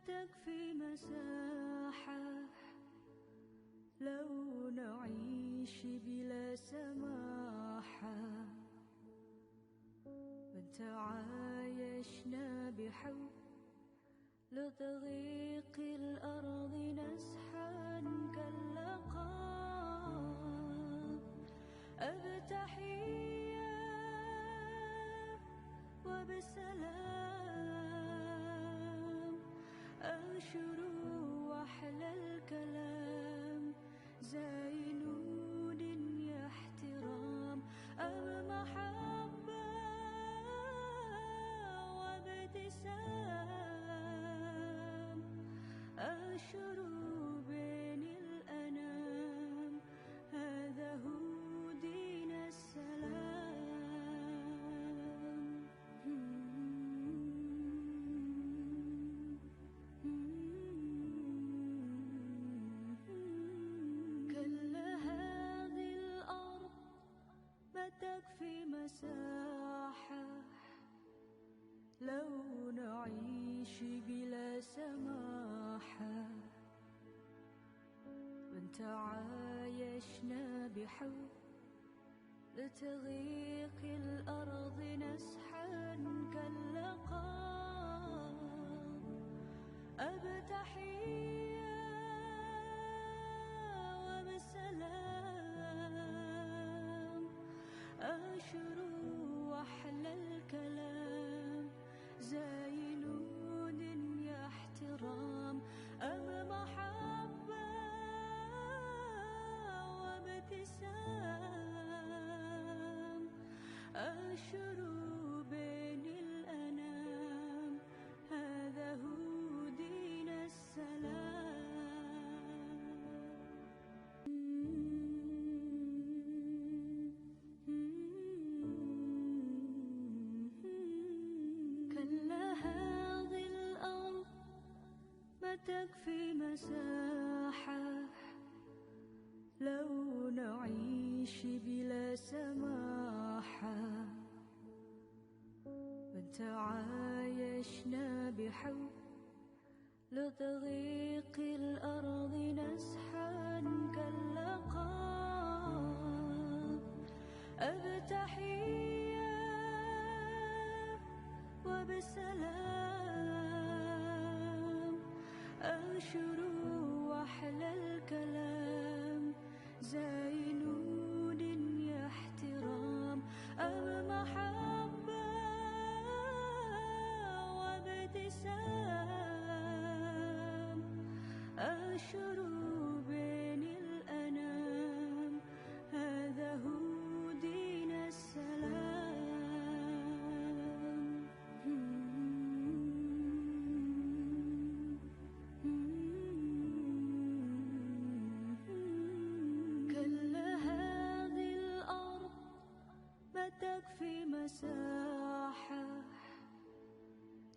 تكفي مساحة لو نعيش بلا سماحة وتعايشنا بحب لتضيق الأرض نسحا كاللقاء أبتحية وبسلام أنشر وأحلى الكلام زينون يا احترام أم محبة وابتسام أنشر بين الأنام هذا هو دين السلام كلا هذه الأرض ما تكفي مساحة لو نعيش بلا سماحة وتعايشنا بحب لتضيق الأرض نسحا كاللقاء أبتحية وبسلام أنشر وأحلى الكلام زينون يا احترام أم محبة وابتسام أنشر بين الأنام هذا هو دين السلام كلا هذه الأرض ما تكفي مساحة لو نعيش بلا سماحة وتعايشنا بحب لتضيق الأرض نسحا كاللقاء أبتحية وبسلام أنشر وأحلى الكلام زينون يا احترام أم محبة وابتسام أنشر بين الأنام هذا هو دين السلام كلا هذه الأرض ما تكفي مساحة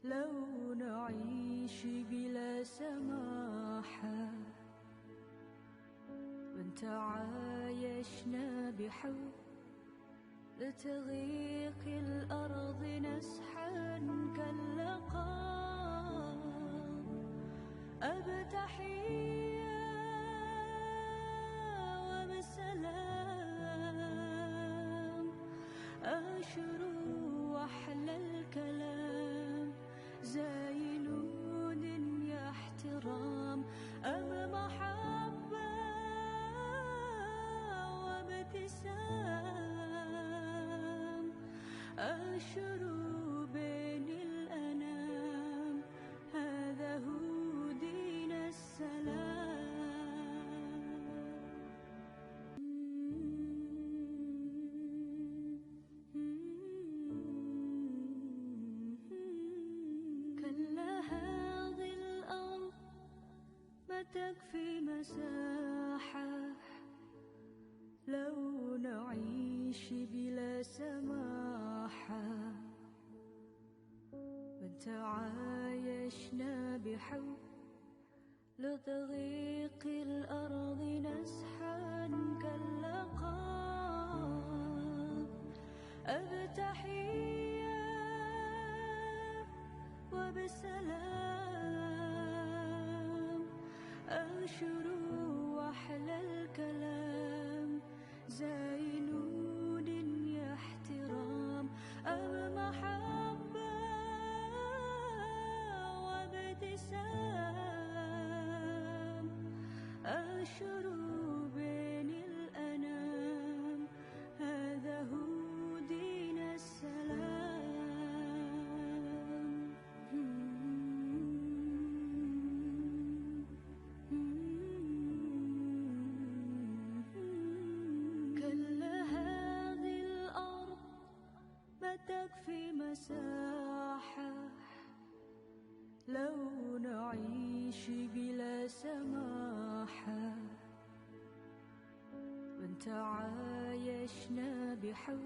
لو نعيش بلا سماحة وتعايشنا بحب لتضيق الأرض نسحا كاللقاء أبتحية وبسلام أنشر وأحلى الكلام زينون يا احترام أم محبة وابتسام أنشر بين الأنام هذا هو دين السلام كلا هذه الأرض ما تكفي مساحة لو نعيش بلا سماحة وتعايشنا بحب لتضيق الأرض نسحا كاللقاء أبتحية وبسلام أنشروا أحلى الكلام زينون يا احترام أم محبة وابتسام أنشروا بين الأنام هذا هو دين السلام كلا هذه الأرض ما تكفي مساحة لو نعيش بلا سماحة وان تعايشنا بحب